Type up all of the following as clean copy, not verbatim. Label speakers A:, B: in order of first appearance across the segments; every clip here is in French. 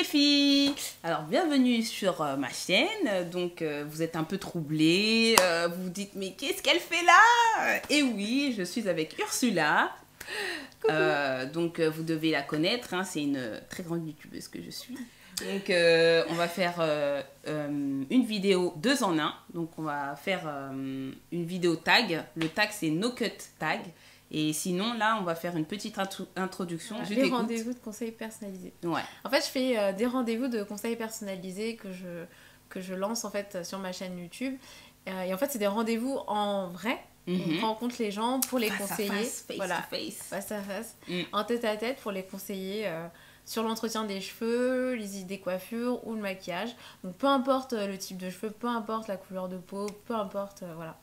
A: les filles! Alors bienvenue sur ma chaîne. Donc vous êtes un peu troublés, vous vous dites mais qu'est-ce qu'elle fait là? Et oui, je suis avec Ursula. Donc vous devez la connaître, hein, c'est une très grande youtubeuse que je suis. Donc on va faire une vidéo 2 en 1. Donc on va faire une vidéo tag. Le tag c'est No Cut Tag. Et sinon, là, on va faire une petite introduction.
B: Voilà, des rendez-vous de conseils personnalisés.
A: Ouais.
B: En fait, je fais des rendez-vous de conseils personnalisés que je lance en fait sur ma chaîne YouTube. Et en fait, c'est des rendez-vous en vrai. On rencontre les gens pour les conseiller.
A: Face to
B: face. En tête à tête pour les conseiller sur l'entretien des cheveux, les idées coiffures ou le maquillage. Donc, peu importe le type de cheveux, peu importe la couleur de peau, peu importe, voilà.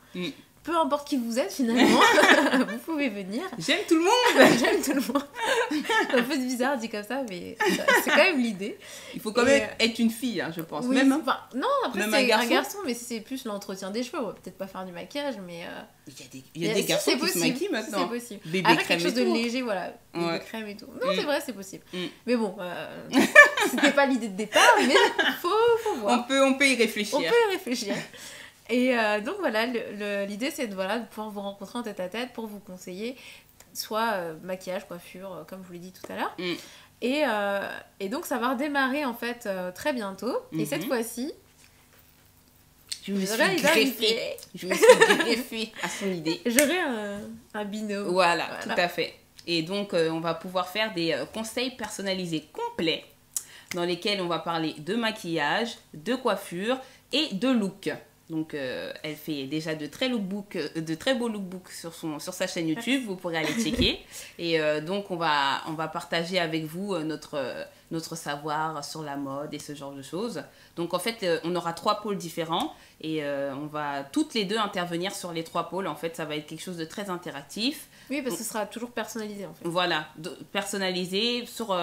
B: Peu importe qui vous êtes finalement, vous pouvez venir.
A: J'aime tout le monde.
B: J'aime tout le monde. C'est un peu bizarre dit comme ça, mais c'est quand même l'idée.
A: Il faut quand même être une fille, hein, je pense.
B: Oui,
A: même,
B: enfin, non, après c'est un garçon, mais c'est plus l'entretien des cheveux. On va peut-être pas faire du maquillage, mais...
A: Il y a des garçons qui se maquillent maintenant.
B: C'est possible.
A: Bébé
B: Après
A: crème
B: quelque chose
A: et
B: de
A: tout.
B: léger, voilà. Bébé crème et tout. Non, c'est vrai, c'est possible. Mais bon, c'était pas l'idée de départ, mais faut voir.
A: On peut y réfléchir.
B: On peut y réfléchir. Et donc voilà, l'idée c'est de pouvoir vous rencontrer en tête à tête pour vous conseiller soit maquillage, coiffure, comme je vous l'ai dit tout à l'heure. Et donc ça va redémarrer en fait très bientôt. Et cette fois-ci,
A: je me suis greffée à son idée.
B: J'aurai un binôme.
A: Voilà, tout à fait. Et donc on va pouvoir faire des conseils personnalisés complets dans lesquels on va parler de maquillage, de coiffure et de look. Donc, elle fait déjà de très beaux lookbooks sur sa chaîne YouTube. Vous pourrez aller checker. Et donc, on va partager avec vous notre savoir sur la mode et ce genre de choses. Donc, en fait, on aura 3 pôles différents. Et on va toutes les deux intervenir sur les 3 pôles. En fait, ça va être quelque chose de très interactif.
B: Oui, parce que ce sera toujours personnalisé, en fait.
A: Voilà, personnalisé sur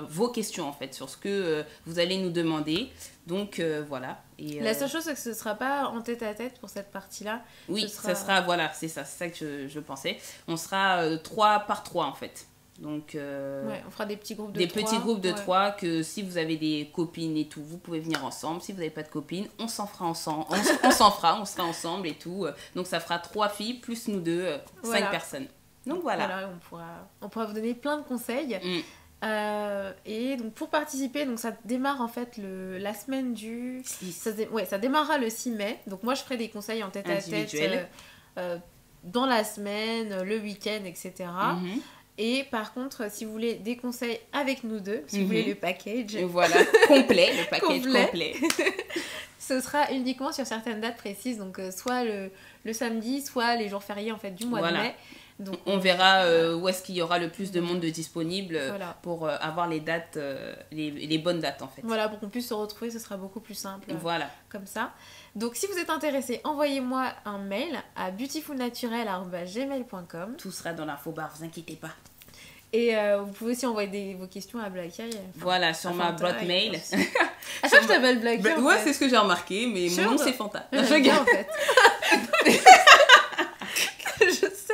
A: vos questions, en fait, sur ce que vous allez nous demander. Donc, voilà. Et,
B: la seule chose, c'est que ce ne sera pas en tête-à-tête pour cette partie-là.
A: Oui, ça sera, voilà, c'est ça que je pensais. On sera 3 par 3, en fait. Donc,
B: ouais, on fera des petits groupes de 3.
A: Des petits groupes de 3, que si vous avez des copines et tout, vous pouvez venir ensemble. Si vous n'avez pas de copines, on s'en fera ensemble. On sera ensemble et tout. Donc, ça fera 3 filles, plus nous deux, 5 personnes. Donc, voilà.
B: On pourra vous donner plein de conseils. Et donc pour participer, donc ça démarre en fait la semaine du... Ça démarrera le 6 mai. Donc moi je ferai des conseils en tête à tête dans la semaine, le week-end, etc. Et par contre, si vous voulez des conseils avec nous deux, si vous voulez le package...
A: Voilà, complet, le package complet.
B: Ce sera uniquement sur certaines dates précises, donc soit le samedi, soit les jours fériés en fait du mois de mai. Donc,
A: on verra où est-ce qu'il y aura le plus de monde de disponible pour avoir les dates, les bonnes dates en fait.
B: Voilà, pour qu'on puisse se retrouver, ce sera beaucoup plus simple.
A: Voilà.
B: Comme ça. Donc si vous êtes intéressé, envoyez-moi un mail à beautifulnaturel@gmail.com.
A: Tout sera dans l'infobar, vous inquiétez pas.
B: Et vous pouvez aussi envoyer vos questions à Blacky.
A: Voilà, sur ma boîte mail.
B: À chaque fois, je t'appelle Blacky.
A: Ouais, c'est ce que j'ai remarqué, mais mon nom c'est Fanta.
B: Je bien en fait. Je sais.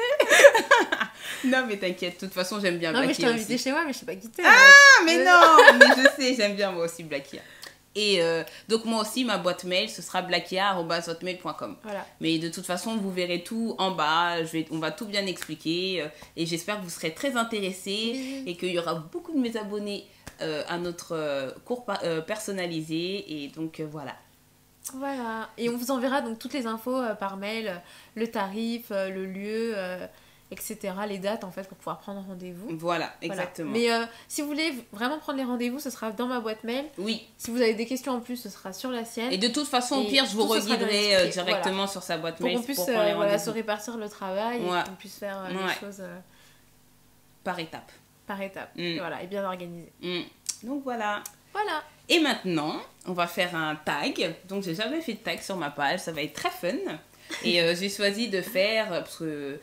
A: Non, mais t'inquiète, de toute façon, j'aime bien Blacky.
B: Non, mais je t'ai invité chez moi, mais je sais pas qui t'es.
A: Mais non, mais je sais, j'aime bien moi aussi Blacky. Et donc, moi aussi, ma boîte mail, ce sera blackia@hotmail.com.
B: Voilà.
A: Mais de toute façon, vous verrez tout en bas. On va tout bien expliquer. Et j'espère que vous serez très intéressés et qu'il y aura beaucoup de mes abonnés à notre cours personnalisé. Et donc, voilà.
B: Voilà. Et on vous enverra donc toutes les infos par mail, le tarif, le lieu... etc., les dates en fait pour pouvoir prendre rendez-vous.
A: Voilà, exactement.
B: Mais si vous voulez vraiment prendre les rendez-vous, ce sera dans ma boîte mail.
A: Oui.
B: Si vous avez des questions en plus, ce sera sur la sienne.
A: Et de toute façon, au pire, je vous reguiderai directement sur sa boîte mail
B: pour qu'on puisse se répartir le travail et qu'on puisse faire les choses
A: par étape.
B: Par étape, voilà, et bien organisé.
A: Donc voilà.
B: Voilà.
A: Et maintenant, on va faire un tag. Donc j'ai jamais fait de tag sur ma page, ça va être très fun. Et j'ai choisi de faire parce que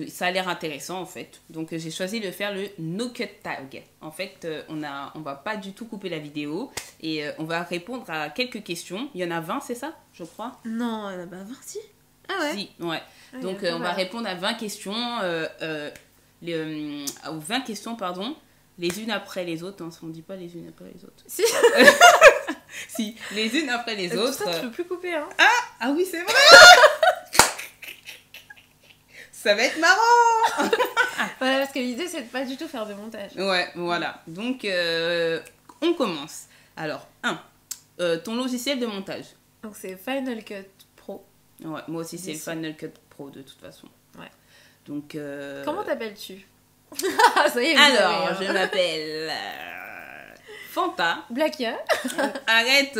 A: ça a l'air intéressant en fait. Donc j'ai choisi de faire le no cut tag. En fait, on va pas du tout couper la vidéo et on va répondre à quelques questions. Il y en a 20, c'est ça, je crois?
B: Non, il y en a pas 20, si. Ah ouais.
A: Si, ouais. Donc on va répondre à 20 questions aux 20 questions, pardon, les unes après les autres. Hein, on dit pas les unes après les autres.
B: Si.
A: Si, les unes après les autres.
B: Ça, tu peux plus couper, hein.
A: Ah oui, c'est vrai. Ça va être marrant.
B: Voilà, parce que l'idée, c'est de pas du tout faire de montage.
A: Ouais, voilà. Donc, on commence. Alors, ton logiciel de montage.
B: Donc, c'est Final Cut Pro.
A: Ouais, moi aussi, c'est le Final Cut Pro, de toute façon.
B: Ouais.
A: Donc...
B: Comment t'appelles-tu? Ça y est,
A: alors, je m'appelle... Fanta.
B: Blakia.
A: Arrête.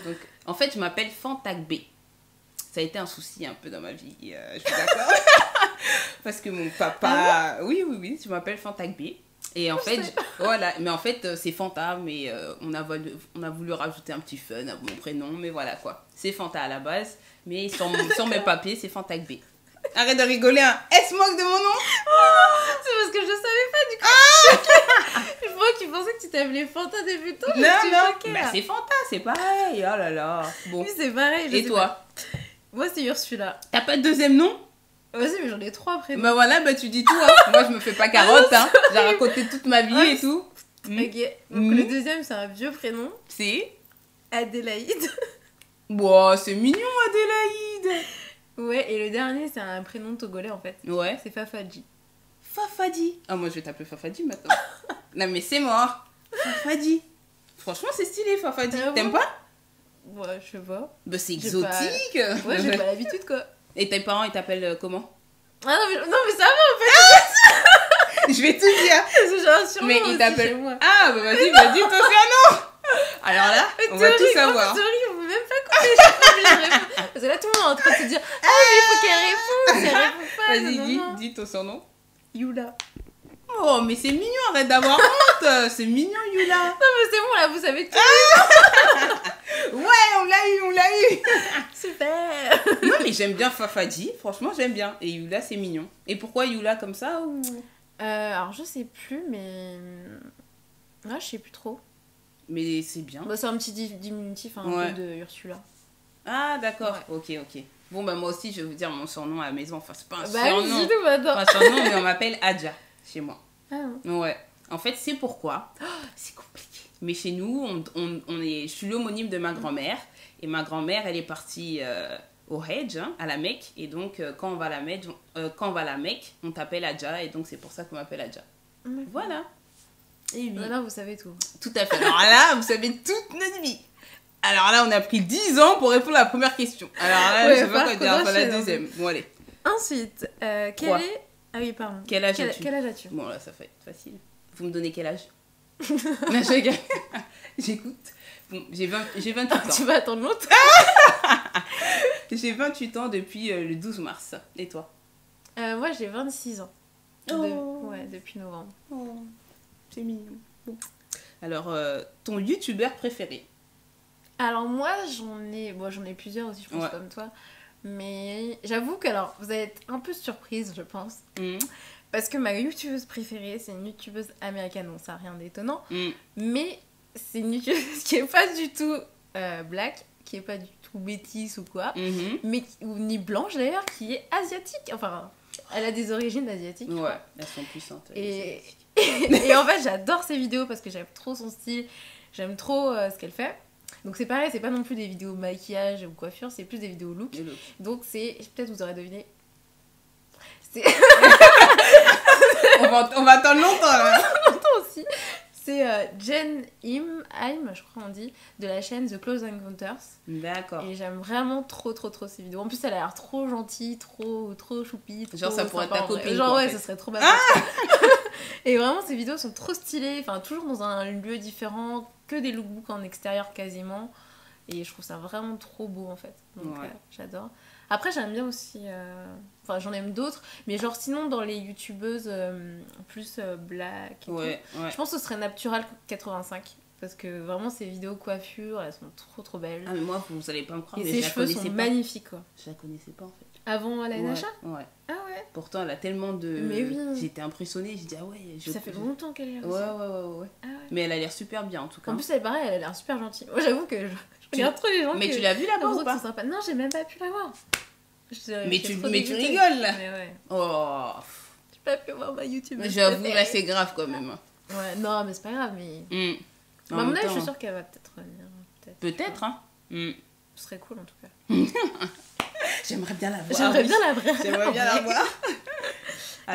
A: Donc, en fait, je m'appelle Fantac B. Ça a été un souci un peu dans ma vie, je suis d'accord. Parce que mon papa... Oui, je m'appelle Fantac B. Et en fait, voilà. Mais en fait, c'est Fanta, mais on a voulu rajouter un petit fun à mon prénom, mais voilà quoi. C'est Fanta à la base, mais sur mes papiers, c'est Fantac B. Arrête de rigoler, hein. Elle se moque de mon nom.
B: C'est parce que je savais pas, du coup. Je crois que tu pensais que tu t'appelais Fanta depuis le temps.
A: Non. Bah, c'est Fanta, c'est pareil. Oh là là. Bon.
B: Oui, c'est pareil.
A: Et toi?
B: Moi, c'est Ursula.
A: T'as pas de deuxième nom?
B: Vas-y, mais j'en ai 3 prénoms.
A: Bah voilà, bah tu dis tout, hein. Moi, je me fais pas carotte, hein. J'ai raconté toute ma vie et tout.
B: Ok. Donc, le deuxième, c'est un vieux prénom.
A: C'est
B: Adélaïde.
A: Wow, c'est mignon, Adélaïde.
B: Ouais, et le dernier, c'est un prénom togolais, en fait.
A: Ouais.
B: C'est Fafadji.
A: Fafadi. Ah, moi, je vais t'appeler Fafadi maintenant. Non, mais c'est mort. Fafadi. Franchement, c'est stylé, Fafadi. T'aimes pas?
B: Ouais, je sais pas.
A: Bah, c'est exotique.
B: Ouais, j'ai pas l'habitude, quoi.
A: Et tes parents, ils t'appellent comment?
B: Ah non, mais ça va, en fait.
A: Je vais tout dire.
B: Parce que j'ai un surnom
A: Mais
B: aussi
A: ils t'appellent...
B: chez moi.
A: Ah, bah vas-y, dis ton surnom. Alors là, on va tout savoir.
B: On peut même pas couper, je suis pas obligée de répondre. Parce que là, tout le monde est en train de se dire ah, mais il faut qu'elle réponde, si elle répond pas.
A: Vas-y, dis ton surnom.
B: Yula.
A: Oh, mais c'est mignon, arrête d'avoir honte. C'est mignon, Yula.
B: Non, mais c'est bon, là, vous savez tout.
A: Ouais, on l'a eu.
B: Super.
A: Non, mais j'aime bien Fafadi, franchement, j'aime bien. Et Yula, c'est mignon. Et pourquoi Yula comme ça ou...
B: Alors, je sais plus, mais. Ah, je sais plus trop.
A: Mais c'est bien.
B: Bah, c'est un petit diminutif, un peu de Ursula.
A: Ah, d'accord. Ouais. Ok. Bon, bah, moi aussi, je vais vous dire mon surnom à la maison. Enfin, c'est pas un
B: surnom.
A: Oui,
B: tout maintenant.
A: Pas un surnom, mais on m'appelle Adja chez moi.
B: Ah.
A: Ouais. En fait, c'est pourquoi. Oh, c'est compliqué. Mais chez nous, je suis l'homonyme de ma grand-mère. Et ma grand-mère, elle est partie au Hajj, hein, à la Mecque. Et donc, quand on va à la Mecque, on t'appelle Adja. Et donc, c'est pour ça qu'on m'appelle Adja. Voilà. Et oui.
B: Là, vous savez tout.
A: Tout à fait. Alors là, vous savez toute notre vie. Alors là, on a pris 10 ans pour répondre à la première question. Alors là, je sais pas quoi dire. Enfin, la deuxième. Bon, allez.
B: Ensuite, quel est... Ah oui, pardon.
A: Quel âge as-tu? Bon, là, ça va être facile. Vous me donnez quel âge? Non, j'écoute. Bon, j'ai 28 ans.
B: Tu vas attendre longtemps.
A: J'ai 28 ans depuis le 12 mars. Et toi?
B: Moi, j'ai 26 ans.
A: Ouais,
B: depuis novembre.
A: Oh, c'est mignon. Bon. Alors, ton youtubeur préféré?
B: Alors, moi, j'en ai plusieurs aussi, je pense, comme toi. Mais j'avoue que, alors, vous allez être un peu surprise, je pense. Parce que ma youtubeuse préférée, c'est une youtubeuse américaine, donc ça n'a rien d'étonnant. Mais c'est une youtubeuse qui n'est pas du tout black, qui n'est pas du tout métisse ou quoi, ni blanche d'ailleurs, qui est asiatique. Enfin, elle a des origines asiatiques.
A: Ouais, elles sont puissantes.
B: Et en fait, j'adore ses vidéos parce que j'aime trop son style, j'aime trop ce qu'elle fait. Donc c'est pareil, c'est pas non plus des vidéos maquillage ou coiffure, c'est plus des vidéos look. Donc c'est, peut-être vous aurez deviné, c'est...
A: on va attendre longtemps là.
B: Longtemps aussi. C'est Jen Im, je crois on dit, de la chaîne The Close Encounters.
A: D'accord.
B: Et j'aime vraiment trop ses vidéos. En plus, elle a l'air trop gentille, trop choupie.
A: Genre ça pourrait être ta copine.
B: Genre
A: quoi,
B: ouais,
A: en fait.
B: ça serait trop bien. Et vraiment, ces vidéos sont trop stylées. Enfin, toujours dans un lieu différent, que des lookbooks en extérieur quasiment. Et je trouve ça vraiment trop beau en fait. Donc j'adore. Après, j'aime bien aussi... Enfin, j'en aime d'autres. Mais genre, sinon, dans les youtubeuses plus black... Je pense que ce serait Naptural 85. Parce que vraiment, ces vidéos coiffure, elles sont trop belles.
A: Ah, mais moi, vous allez pas me croire.
B: Et ses cheveux sont magnifiques, quoi.
A: Je la connaissais pas, en fait.
B: Avant la NHA?
A: Ouais.
B: Ah ouais?
A: Pourtant, elle a tellement de...
B: Mais oui.
A: J'étais impressionnée. J'ai dit, ah ouais...
B: Ça fait longtemps qu'elle est là aussi.
A: Ouais.
B: Ah ouais.
A: Mais elle a l'air super bien, en tout cas.
B: En plus, elle est pareil, elle a l'air super gentille. Moi, j'avoue que je regarde trop les gens.
A: Mais tu l'as vu là-bas ou pas?
B: Non, j'ai même pas pu la voir.
A: Mais tu rigoles là.
B: Mais ouais.
A: Oh.
B: J'ai pas pu voir ma YouTube.
A: J'avoue, là, c'est grave quand même.
B: Ouais, non, mais c'est pas grave, mais...
A: En
B: à mon
A: même
B: avis, je
A: temps,
B: suis sûre qu'elle va peut-être revenir.
A: Peut-être, hein.
B: Ce serait cool, en tout cas.
A: J'aimerais bien la voir.
B: J'aimerais bien la voir.
A: J'aimerais bien la voir.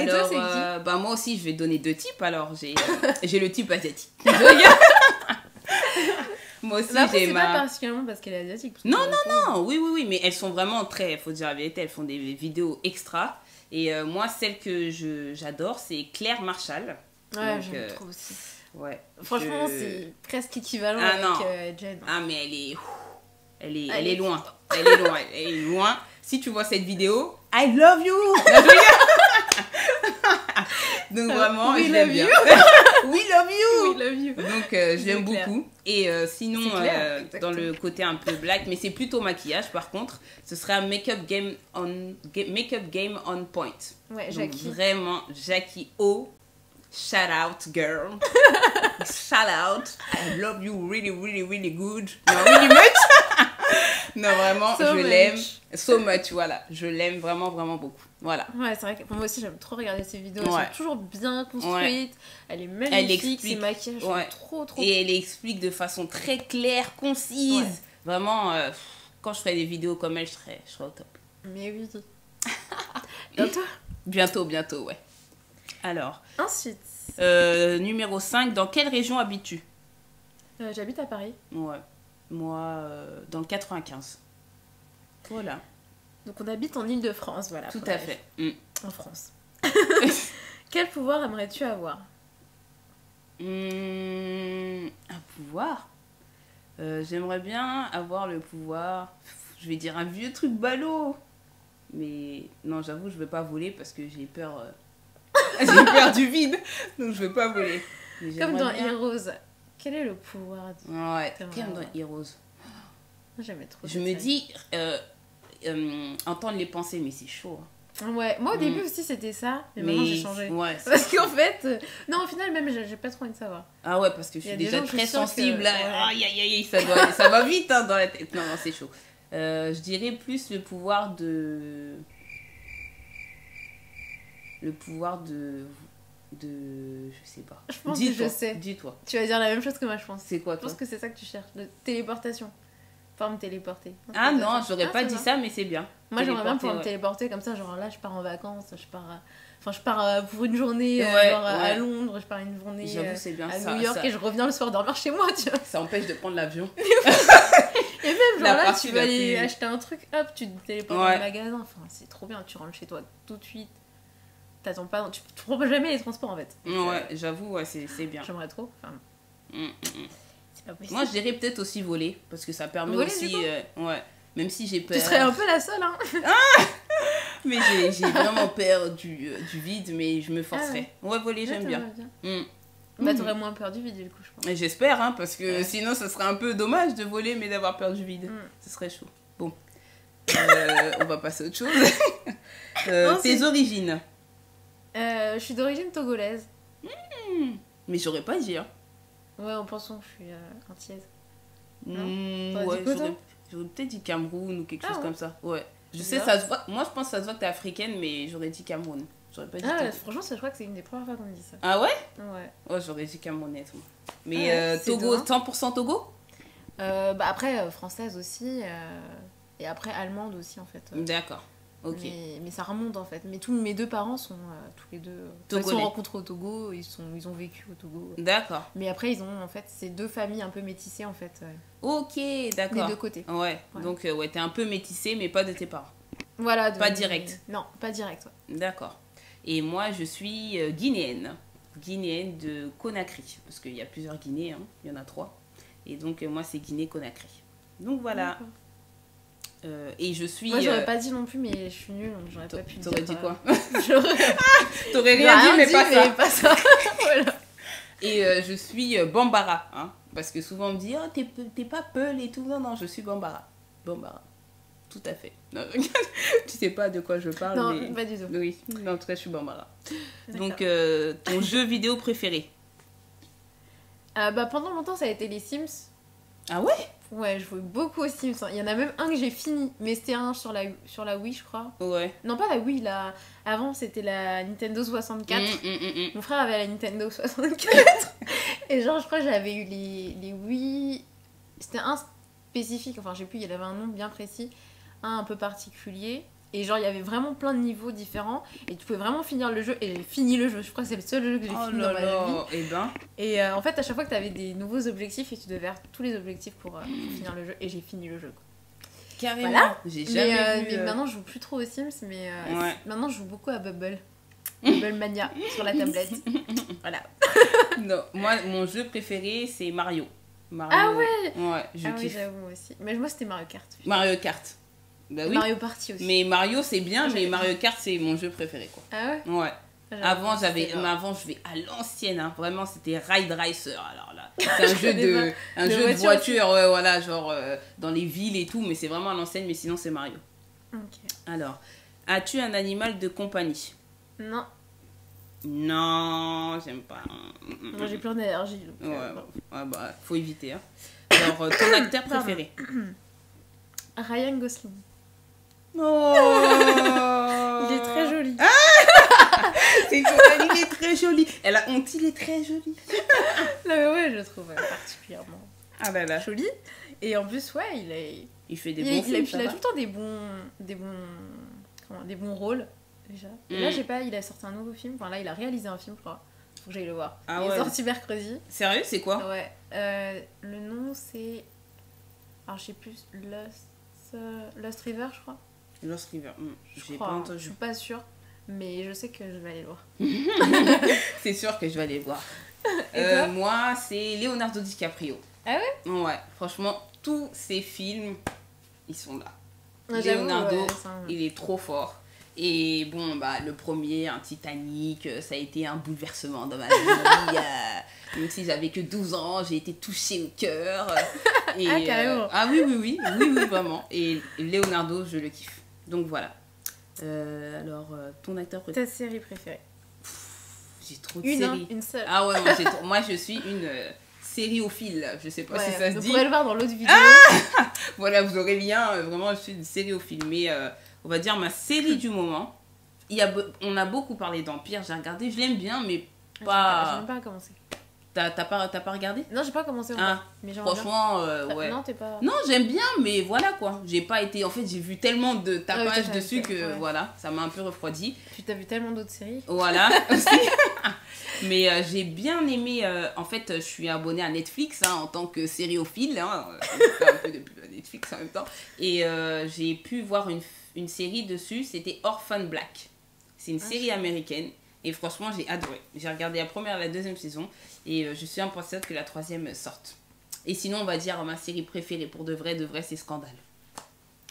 B: Et toi,
A: Alors,
B: c'est qui
A: bah, moi aussi, je vais donner 2 types. Alors, j'ai le type asiatique. Moi aussi,
B: Après,
A: j'ai
B: c'est
A: ma...
B: pas particulièrement parce qu'elle est asiatique. Parce que
A: Non,
B: pour le coup,
A: oui, mais elles sont vraiment très, faut dire la vérité, elles font des vidéos extra. Et moi, celle que j'adore, c'est Claire Marshall.
B: Ouais,
A: Donc,
B: j'aime trop aussi.
A: Ouais.
B: Franchement, c'est presque équivalent
A: Ah,
B: avec
A: non.
B: Jen.
A: Ah, mais elle est loin. Elle est loin. Elle est loin. Si tu vois cette vidéo, I love you. Donc vraiment,
B: We
A: je l'aime
B: love
A: bien.
B: you.
A: We love you.
B: We love you.
A: Donc je l'aime
B: clair.
A: beaucoup. Et sinon,
B: C'est clair,
A: dans
B: exactement.
A: le côté un peu black, mais c'est plutôt maquillage par contre, ce serait un make-up game on point.
B: Ouais,
A: Donc
B: Jackie.
A: vraiment, Jackie O. Shout out, girl. Shout out. I love you really, really, really good. No, really much. Non, vraiment,
B: So
A: je
B: much.
A: l'aime. So much, voilà. Je l'aime vraiment, vraiment beaucoup. Voilà.
B: Ouais, c'est vrai que moi aussi j'aime trop regarder ses vidéos.
A: Ouais.
B: Elles sont toujours bien construites. Elle est
A: Elle
B: magnifique. Ses
A: explique.
B: maquillages
A: Ouais.
B: sont trop.
A: Et elle explique de façon très claire, concise.
B: Ouais.
A: Vraiment, quand je ferai des vidéos comme elle, je serai au top.
B: Mais oui. Bientôt.
A: Bientôt, ouais. Alors,
B: Ensuite,
A: numéro 5, dans quelle région habites-tu?
B: j'habite à Paris.
A: Ouais. Moi, dans le 95. Voilà.
B: Donc on habite en Île-de-France, voilà.
A: Tout
B: pour
A: à
B: la-
A: fait.
B: En France. Quel pouvoir aimerais-tu avoir?
A: Un pouvoir. J'aimerais bien avoir le pouvoir. Je vais dire un vieux truc ballot. Mais non, j'avoue, je veux pas voler parce que j'ai peur. J'ai peur du vide. Donc je veux pas voler. Mais
B: Comme
A: j'aimerais
B: dans
A: bien-
B: Heroes. Quel est le pouvoir
A: Ouais,
B: T'aimerais
A: comme dans
B: avoir.
A: Heroes.
B: J'aimais trop.
A: Je
B: cette
A: me
B: série.
A: dis, entendre les pensées, mais c'est chaud. Hein.
B: Ouais, moi au début aussi c'était ça, mais maintenant j'ai changé.
A: Ouais.
B: Parce qu'en fait, non, au final, même j'ai pas trop envie de savoir.
A: Ah ouais, parce que je
B: Il y a
A: suis
B: des
A: déjà
B: gens, je suis
A: très
B: sûre que-
A: sensible. Là.
B: ouais.
A: Aïe, aïe, aïe, ça va vite hein, dans la tête. Non, c'est chaud. Je dirais plus le pouvoir de... Je sais pas.
B: Je pense
A: Dis-toi,
B: que je sais.
A: Dis-toi.
B: Tu vas dire la même chose que moi, je pense.
A: C'est quoi,
B: Je
A: toi?
B: pense que c'est ça que tu cherches, de téléportation. Pouvoir me téléporter.
A: Ah non, j'aurais pas
B: c'est
A: dit
B: vrai.
A: ça, mais c'est bien.
B: Moi j'aimerais bien
A: Téléporter,
B: pouvoir me
A: ouais.
B: téléporter comme ça, genre là je pars en vacances, je pars pour une journée
A: Ouais,
B: genre, à
A: ouais.
B: Londres, je pars une journée
A: J'avoue, c'est bien.
B: à
A: Ça-
B: New York
A: ça-
B: et je reviens le soir dormir chez moi, tu vois.
A: Ça empêche de prendre l'avion.
B: Et même genre
A: La
B: là
A: partie
B: tu
A: la
B: vas aller
A: plus-
B: acheter un truc, hop, tu te téléportes
A: Ouais.
B: dans le magasin, enfin c'est trop bien, tu rentres chez toi tout de suite. T'attends pas, tu prends jamais les transports en fait. Donc,
A: Ouais, j'avoue, ouais, c'est bien.
B: j'aimerais trop, enfin
A: Mm, mm.
B: c'est pas possible.
A: Moi, je dirais peut-être aussi voler, parce que ça permet
B: Voler,
A: aussi...
B: du coup
A: ouais, même si j'ai peur...
B: Tu serais un peu la seule, hein.
A: Mais j'ai vraiment peur du vide, mais je me forcerai. Ouais, voler, j'aime bien.
B: t'aimerais
A: Mm.
B: Bah
A: Mm.
B: t'aurais moins peur du vide du coup, je pense.
A: Et j'espère, hein, parce que
B: Ouais.
A: sinon, ça serait un peu dommage de voler, mais d'avoir peur du vide.
B: Mm.
A: Ce serait chaud. Bon. On va passer à autre chose.
B: Ensuite.
A: Tes origines.
B: Je suis d'origine togolaise.
A: Mais j'aurais pas dit, hein.
B: Ouais, en pensant que je suis antillaise. Non.
A: Mm,
B: T'aurais dit quoi,
A: j'aurais peut-être dit Cameroun ou quelque
B: Ah
A: chose
B: ouais.
A: comme ça. Ouais. Je
B: C'est
A: sais,
B: bizarre.
A: ça se voit. Moi, je pense que ça se voit que t'es africaine, mais j'aurais dit Cameroun. J'aurais pas dit
B: Ah,
A: Togo.
B: franchement, ça, je crois que c'est une des premières fois qu'on me dit ça.
A: Ah ouais?
B: Ouais.
A: Ouais, j'aurais dit camerounaise, moi. Mais
B: Ouais, c'est
A: Togo,
B: demain.
A: 100% Togo?
B: Bah après, française aussi. Et après, allemande aussi, en fait.
A: D'accord. Ok.
B: Mais ça remonte, en fait. Mais tous mes deux parents sont tous les deux... Ils se
A: Togolais.
B: sont rencontrés au Togo, ils ont vécu au Togo.
A: D'accord.
B: Mais après, ils ont, en fait, c'est deux familles un peu métissées, en fait.
A: Ok,
B: Des
A: d'accord.
B: deux côtés.
A: Ouais.
B: Ouais.
A: Donc, ouais, t'es un peu métissée, mais pas de tes parents.
B: Voilà.
A: Pas direct.
B: Non, pas direct, ouais.
A: D'accord. Et moi, je suis guinéenne. Guinéenne de Conakry. Parce qu'il y a plusieurs Guinées, hein. Il y en a 3. Et donc, moi, c'est Guinée-Conakry. Donc, voilà.
B: D'accord.
A: Et je suis...
B: Moi, j'aurais pas dit non plus, mais je suis nulle, donc j'aurais pas pu
A: T'aurais
B: dire.
A: dit quoi?
B: J'aurais
A: T'aurais rien dit, mais pas ça.
B: pas ça. Voilà.
A: Et je suis Bambara. Hein. Parce que souvent, on me dit, oh, t'es pas Peul et tout. Non, non, je suis Bambara. Bambara. Tout à fait. Non, tu sais pas de quoi je parle,
B: Non,
A: mais...
B: pas du tout.
A: Oui, mais en tout cas, je suis Bambara.
B: D'accord.
A: Donc, ton jeu vidéo préféré?
B: Bah, pendant longtemps, ça a été les Sims.
A: Ah ouais?
B: Ouais, je jouais beaucoup aux Sims. Il y en a même un que j'ai fini, mais c'était un sur la Wii, je crois.
A: Ouais.
B: Non, pas la Wii, là. Avant, c'était la Nintendo 64. Mon frère avait la Nintendo 64. Et genre, je crois que j'avais eu les Wii. C'était un spécifique, enfin, je sais plus, il y avait un nom bien précis. Un peu particulier. Et genre, il y avait vraiment plein de niveaux différents. Et tu pouvais vraiment finir le jeu. Et j'ai fini le jeu. Je crois que c'est le seul jeu que j'ai fini dans ma vie.
A: Et ben.
B: Et en fait, à chaque fois que tu avais des nouveaux objectifs, et tu devais faire tous les objectifs pour finir le jeu. Et j'ai fini le jeu. Quoi.
A: Carrément. Voilà. J'ai jamais vu.
B: Mais maintenant, je joue plus trop aux Sims. Mais
A: ouais.
B: maintenant, je joue beaucoup à Bubble. Bubble Mania sur la tablette. Voilà.
A: Non, moi, mon jeu préféré, c'est Mario.
B: Ah ouais.
A: Ouais, je kiffe.
B: Oui, j'avoue aussi. Mais moi, c'était Mario Kart.
A: Mario Kart. Bah oui.
B: Mario Party aussi.
A: Mais Mario c'est bien, mais Mario Kart c'est mon jeu préféré quoi.
B: Ah ouais?
A: Ouais. Avant je vais à l'ancienne hein. Vraiment c'était Ride Racer alors là. C'est un jeu de voiture ouais, voilà genre dans les villes et tout mais c'est vraiment à l'ancienne mais sinon c'est Mario.
B: Ok.
A: Alors, as-tu un animal de compagnie?
B: Non.
A: Non, j'aime pas.
B: Moi j'ai plein d'énergie.
A: Ouais, bah faut éviter hein. Alors ton acteur préféré?
B: Ryan Gosling.
A: Oh
B: il est très joli.
A: C'est vrai, il est très joli. Elle a honte, il est très joli.
B: Non mais ouais, je le trouve particulièrement
A: joli.
B: Et en plus, ouais,
A: il fait des bons films.
B: Il a tout le temps des bons rôles déjà. Et là, il a sorti un nouveau film. Enfin là, il a réalisé un film, je crois. Faut que j'aille le voir. Il est sorti mercredi.
A: Sérieux, c'est quoi?
B: Ouais. Le nom c'est, alors je sais plus, Lost River, je crois.
A: Lost River,
B: j'ai pas entendu. Je suis pas sûre, mais je sais que je vais aller le voir.
A: C'est sûr que je vais aller le voir. Moi, c'est Leonardo DiCaprio.
B: Ah ouais?
A: Ouais, franchement, tous ces films, ils sont là.
B: Ah,
A: Leonardo, il est trop fort. Et bon, bah, le premier, un Titanic, ça a été un bouleversement dans ma vie. Même si j'avais que 12 ans, j'ai été touchée au cœur. Et,
B: carrément.
A: Oui, vraiment. Et Leonardo, je le kiffe. Donc voilà. Alors, ton acteur préféré?
B: Ta série préférée?
A: J'ai trop de séries.
B: Une seule.
A: Ah ouais, moi je suis une sériophile. Je sais pas si ça se dit.
B: Vous pourrez le voir dans l'autre vidéo.
A: Voilà, vous aurez le lien. Vraiment, je suis une sériophile. Mais on va dire ma série du moment. On a beaucoup parlé d'Empire. J'ai regardé, je l'aime bien, mais pas.
B: J'ai même pas commencé.
A: T'as pas regardé?
B: Non, j'ai pas commencé encore. Mais
A: franchement, ouais.
B: Non, t'es pas.
A: Non, j'aime bien, mais voilà quoi. J'ai pas été. En fait, j'ai vu tellement de tapage dessus que voilà, ça m'a un peu refroidi.
B: Puis t'as vu tellement d'autres séries.
A: Voilà, aussi. Mais j'ai bien aimé. En fait, je suis abonnée à Netflix en tant que sériophile. Je fais un peu de pub à Netflix en même temps. Et j'ai pu voir une série dessus. C'était Orphan Black. C'est une série américaine. Et franchement, j'ai adoré. J'ai regardé la première et la deuxième saison. Et je suis impatiente que la troisième sorte. Et sinon, on va dire ma série préférée pour de vrai, c'est Scandale.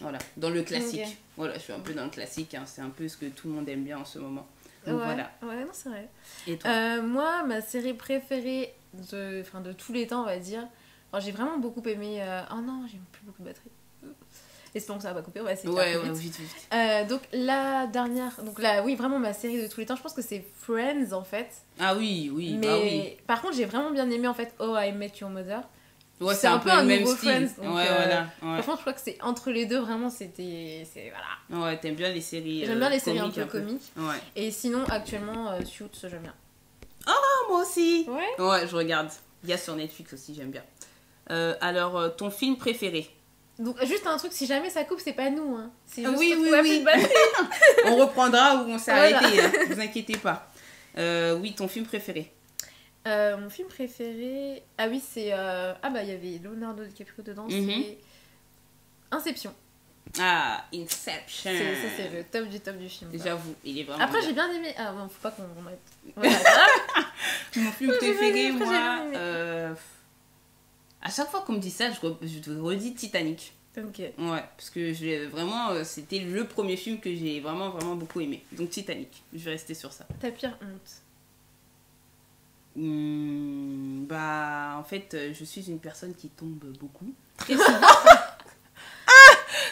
A: Voilà, dans le classique. Okay. Voilà, je suis un peu dans le classique. C'est un peu ce que tout le monde aime bien en ce moment. Donc voilà.
B: Ouais, non, c'est vrai.
A: Et toi?
B: Moi, ma série préférée de tous les temps, on va dire. Alors, j'ai vraiment beaucoup aimé. Oh non, j'ai plus beaucoup de batterie. Espérons que ça va pas couper.
A: Vite.
B: Donc la dernière, oui, vraiment ma série de tous les temps, je pense que c'est Friends en fait.
A: Ah oui.
B: Mais par contre, j'ai vraiment bien aimé en fait Oh I Met Your Mother.
A: Ouais, c'est un peu le même style.
B: Friends, donc, franchement, je crois que c'est entre les deux, vraiment, c'est voilà.
A: Ouais, t'aimes bien les séries.
B: J'aime bien les séries un peu comiques.
A: Ouais.
B: Et sinon, actuellement, Suits, j'aime bien.
A: Oh, moi aussi.
B: Ouais.
A: Ouais, je regarde. Il y a sur Netflix aussi, j'aime bien. Alors, ton film préféré?
B: Donc, juste un truc, si jamais ça coupe, c'est pas nous. Hein. C'est juste
A: oui. On reprendra où on s'est arrêté, hein. Vous inquiétez pas. Oui, ton film préféré?
B: Mon film préféré... Ah oui, c'est... il y avait Leonardo DiCaprio dedans, c'est Inception.
A: Ah, Inception.
B: Ça, c'est le top du film.
A: J'avoue, il est vraiment
B: Après,
A: bien.
B: j'ai bien aimé... Ah bon, faut pas qu'on remette...
A: Mon film préféré, moi... À chaque fois qu'on me dit ça, je te redis Titanic.
B: Ok.
A: Ouais, parce que vraiment, c'était le premier film que j'ai vraiment beaucoup aimé. Donc Titanic, je vais rester sur ça.
B: Ta pire honte?
A: En fait, je suis une personne qui tombe beaucoup. Très souvent.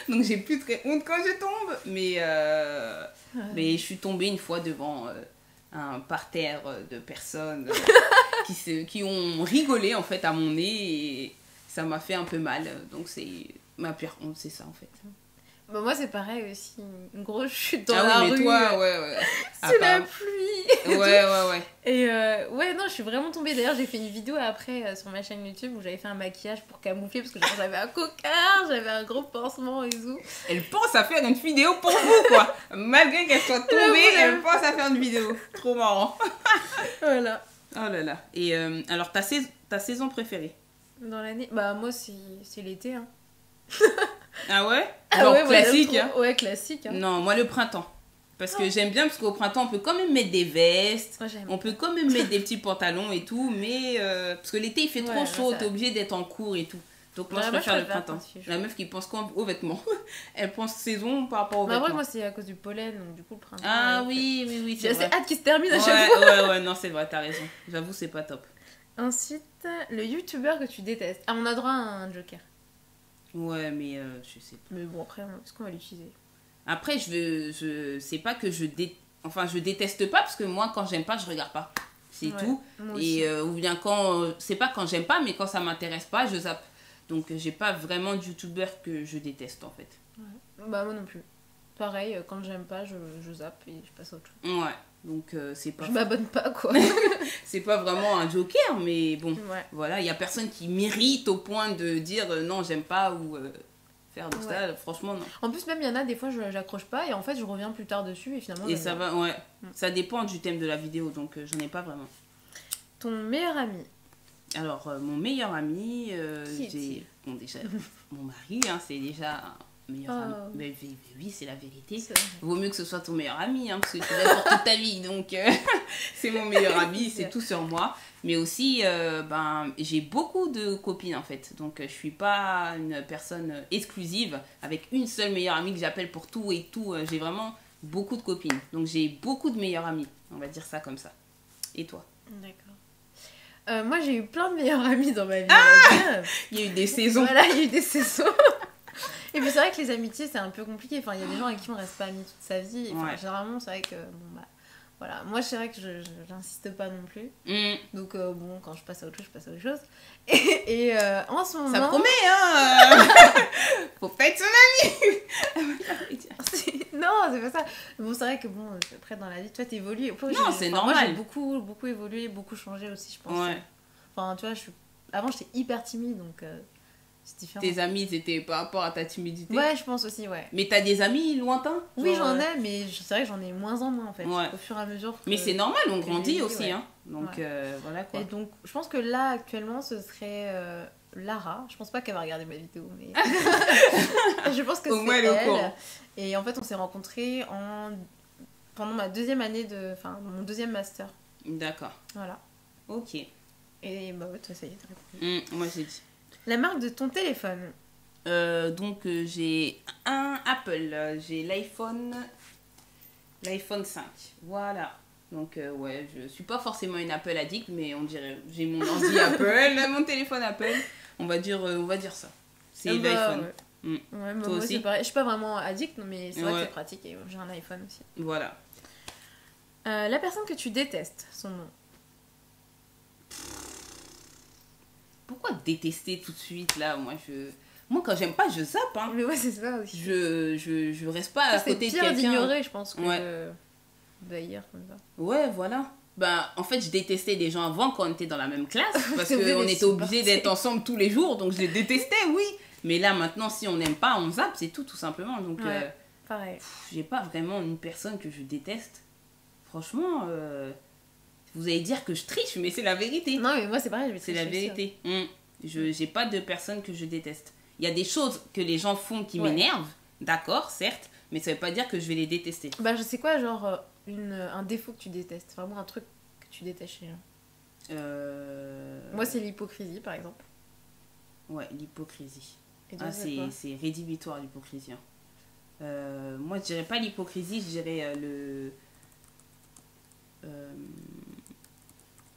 A: Donc j'ai plus très honte quand je tombe. Mais je suis tombée une fois devant un parterre de personnes qui ont rigolé en fait à mon nez. Et ça m'a fait un peu mal. Donc c'est ma pire honte, c'est ça en fait.
B: Bah moi c'est pareil aussi, une grosse chute dans
A: la
B: rue.
A: Ah oui, mais toi, ouais.
B: C'est la pluie.
A: Ouais.
B: Et ouais, non, je suis vraiment tombée. D'ailleurs, j'ai fait une vidéo après sur ma chaîne YouTube où j'avais fait un maquillage pour camoufler parce que genre, j'avais un cocard, j'avais un gros pansement et tout.
A: Elle pense à faire une vidéo pour vous, quoi. Malgré qu'elle soit tombée, elle pense à faire une vidéo. Trop marrant.
B: Voilà.
A: Oh là là. Et alors, ta saison préférée?
B: Dans l'année? Bah moi c'est l'été, hein.
A: Ah ouais?
B: Ah
A: genre
B: ouais,
A: classique, hein?
B: Ouais, classique. Hein.
A: Non, moi le printemps. Parce que j'aime bien, parce qu'au printemps, on peut quand même mettre des vestes, on peut quand même mettre des petits pantalons et tout, mais parce que l'été, il fait trop chaud, t'es obligé d'être en cours et tout. Donc moi, je préfère le printemps. La meuf qui pense quoi aux vêtements? Elle pense saison par rapport aux vêtements.
B: Après, moi, c'est à cause du pollen, donc du coup, le printemps...
A: Ah oui,
B: j'ai assez hâte qu'il se termine à chaque fois.
A: Ouais, non, c'est vrai, t'as raison. J'avoue, c'est pas top.
B: Ensuite, le youtubeur que tu détestes. Ah, on a droit à un joker.
A: Ouais, mais je sais pas.
B: Mais bon, après, est-ce qu'on va l'utiliser?
A: Après, je sais pas que je déteste pas, parce que moi, quand j'aime pas, je regarde pas. C'est tout. Et ou bien quand... c'est pas quand j'aime pas, mais quand ça m'intéresse pas, je zappe. Donc, j'ai pas vraiment de youtubeur que je déteste, en fait.
B: Ouais. Bah, moi non plus. Pareil, quand j'aime pas, je zappe et je passe à autre chose.
A: Ouais. Donc, c'est pas...
B: Je m'abonne pas, quoi.
A: C'est pas vraiment un joker, mais bon. Voilà, il y a personne qui mérite au point de dire non, j'aime pas ou... faire de ça, franchement non.
B: En plus, même il y en a des fois j'accroche pas et en fait je reviens plus tard dessus et finalement.
A: Et ça va, ouais. Ça dépend du thème de la vidéo, donc j'en ai pas vraiment.
B: Ton meilleur ami?
A: Alors, mon meilleur ami, j'ai. Bon, déjà, mon mari, hein, c'est déjà un meilleur ami. Mais oui, c'est la vérité. Vaut mieux que ce soit ton meilleur ami, hein, parce que tu l'as pour toute ta vie, donc c'est mon meilleur ami, c'est tout sur moi. Mais aussi, j'ai beaucoup de copines en fait. Donc, je suis pas une personne exclusive avec une seule meilleure amie que j'appelle pour tout et tout. J'ai vraiment beaucoup de copines. Donc, j'ai beaucoup de meilleurs amis. On va dire ça comme ça. Et toi?
B: D'accord. Moi, j'ai eu plein de meilleurs amis dans ma vie.
A: Il y a eu des saisons.
B: Voilà, il y a eu des saisons. Et puis, c'est vrai que les amitiés, c'est un peu compliqué. Enfin, il y a des gens avec qui on reste pas amis toute sa vie. Enfin, généralement, c'est vrai que... Voilà, moi c'est vrai que je n'insiste pas non plus. Donc bon, quand je passe à autre chose, je passe à autre chose. Et en ce moment...
A: Ça promet, hein. Faut pas être son ami.
B: Non, c'est pas ça. Bon, c'est vrai que bon, après dans la vie, toi t'évolues.
A: Non, c'est normal.
B: Moi j'ai beaucoup évolué, beaucoup changé aussi, je pense. Enfin, tu vois, avant j'étais hyper timide, donc c'est différent.
A: Tes amis, c'était par rapport à ta timidité?
B: Ouais, je pense aussi, ouais.
A: Mais t'as des amis lointains?
B: Oui, j'en ai, mais c'est vrai que j'en ai moins en moins en fait, au fur et à mesure.
A: Mais c'est normal, on grandit aussi, hein. Donc voilà quoi.
B: Et donc, je pense que là, actuellement, ce serait Lara. Je pense pas qu'elle va regarder ma vidéo, mais... je pense que c'est elle. Et en fait, on s'est rencontrés pendant ma deuxième année Enfin, mon deuxième master.
A: D'accord.
B: Voilà.
A: Ok.
B: Et bah ouais, toi, ça y est, t'as répondu.
A: Moi, j'ai dit.
B: La marque de ton téléphone?
A: Donc, j'ai un Apple. J'ai l'iPhone 5. Voilà. Donc, ouais, je suis pas forcément une Apple addict, mais on dirait... J'ai mon ordi Apple, mon téléphone Apple. On va dire ça. C'est l'iPhone.
B: Ouais, moi aussi, c'est pareil. Je suis pas vraiment addict, mais c'est vrai que c'est pratique et j'ai un iPhone aussi.
A: Voilà.
B: La personne que tu détestes, son nom?
A: Pourquoi détester tout de suite, là? Moi, quand j'aime pas, je zappe, hein.
B: Mais ouais, c'est ça aussi.
A: Je reste pas à côté de quelqu'un.
B: C'est pire d'ignorer, je pense, que d'haïr comme ça.
A: Ouais, voilà. En fait, je détestais des gens avant quand on était dans la même classe, parce qu'on était obligés d'être ensemble tous les jours, donc je les détestais, oui. Mais là, maintenant, si on n'aime pas, on zappe, c'est tout simplement. Donc,
B: pareil.
A: J'ai pas vraiment une personne que je déteste. Franchement, vous allez dire que je triche, mais c'est la vérité.
B: Non, mais moi, c'est pareil,
A: c'est la vérité. J'ai pas de personne que je déteste. Il y a des choses que les gens font qui m'énervent, d'accord, certes, mais ça veut pas dire que je vais les détester.
B: Je sais quoi, genre, un défaut que tu détestes, vraiment un truc que tu détestes chez les gens. Moi, c'est l'hypocrisie, par exemple.
A: Ouais, l'hypocrisie. C'est rédhibitoire, l'hypocrisie. Moi, je dirais pas l'hypocrisie, je dirais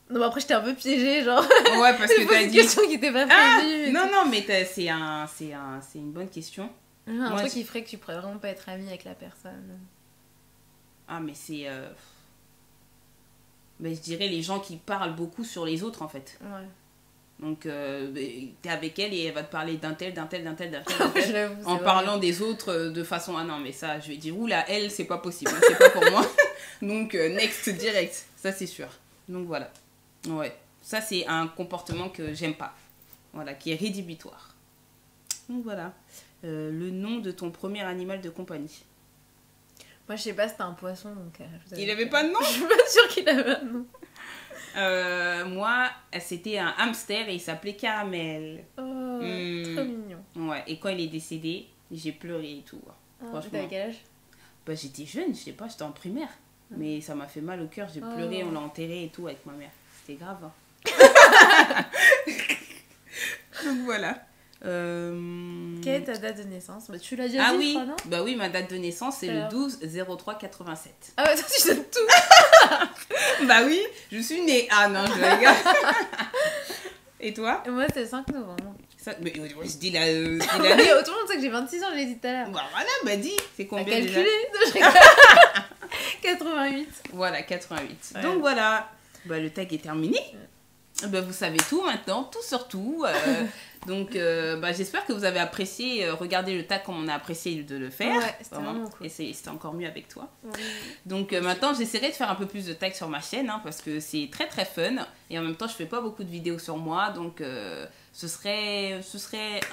B: Non, mais après, j'étais un peu piégée, genre.
A: Ouais, parce que t'as dit...
B: une question qui était pas prévue.
A: Non, mais c'est une bonne question.
B: Un truc qui ferait que tu pourrais vraiment pas être amie avec la personne.
A: Ah, mais c'est... Mais je dirais les gens qui parlent beaucoup sur les autres, en fait.
B: Ouais.
A: Donc, t'es avec elle et elle va te parler d'un tel,
B: J'avoue,
A: en
B: c'est
A: parlant des autres de façon... Ah non, mais ça, je vais dire, oula, elle, c'est pas possible, hein, c'est pas pour moi. Donc, next direct, ça c'est sûr. Donc voilà. Ouais, ça c'est un comportement que j'aime pas. Voilà, qui est rédhibitoire. Donc voilà. Le nom de ton premier animal de compagnie.
B: Moi, je sais pas, c'était un poisson, donc...
A: Il avait pas de nom?
B: Je suis pas sûre qu'il avait un nom.
A: Moi, c'était un hamster et il s'appelait Caramel.
B: Oh, trop mignon.
A: Ouais, et quand il est décédé, j'ai pleuré et tout. Franchement.
B: T'avais quel âge?
A: Bah, j'étais jeune, je sais pas, j'étais en primaire. Mais ça m'a fait mal au cœur, j'ai pleuré, on l'a enterré et tout avec ma mère. C'était grave. Hein. Donc voilà.
B: Quelle est ta date de naissance? Bah, tu l'as déjà dit,
A: oui.
B: je crois, non?
A: Bah oui, ma date de naissance, c'est le 12-03-87.
B: Ah ouais, toi, tu donnes tout.
A: Bah oui, je suis née. Ah non, je rigole. Et toi?
B: Et moi, c'est le 5 novembre.
A: Mais je dis
B: Mais tout le monde sait que j'ai 26 ans, je l'ai dit tout à l'heure.
A: Bah voilà, bah dis, c'est combien déjà?
B: Calculé. Non, je rigole. 88.
A: Voilà, 88.
B: Ouais.
A: Donc voilà, bah, le tag est terminé. Bah, vous savez tout maintenant, tout sur tout. Donc bah, j'espère que vous avez apprécié regarder le tag comme on a apprécié de le faire.
B: Ouais, c'était vraiment cool.
A: Et c'était encore mieux avec toi.
B: Oui.
A: Donc maintenant j'essaierai de faire un peu plus de tags sur ma chaîne hein, parce que c'est très très fun. Et en même temps je fais pas beaucoup de vidéos sur moi. Donc ce serait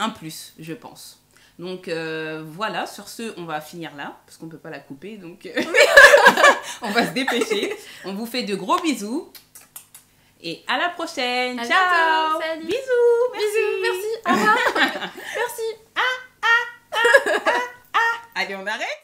A: un plus je pense. Donc voilà, sur ce on va finir là parce qu'on peut pas la couper. Donc on va se dépêcher. On vous fait de gros bisous. Et à la prochaine.
B: À
A: Ciao.
B: bientôt. Salut.
A: Bisous.
B: Bisous. Merci. Au revoir. Merci.
A: Allez, on arrête.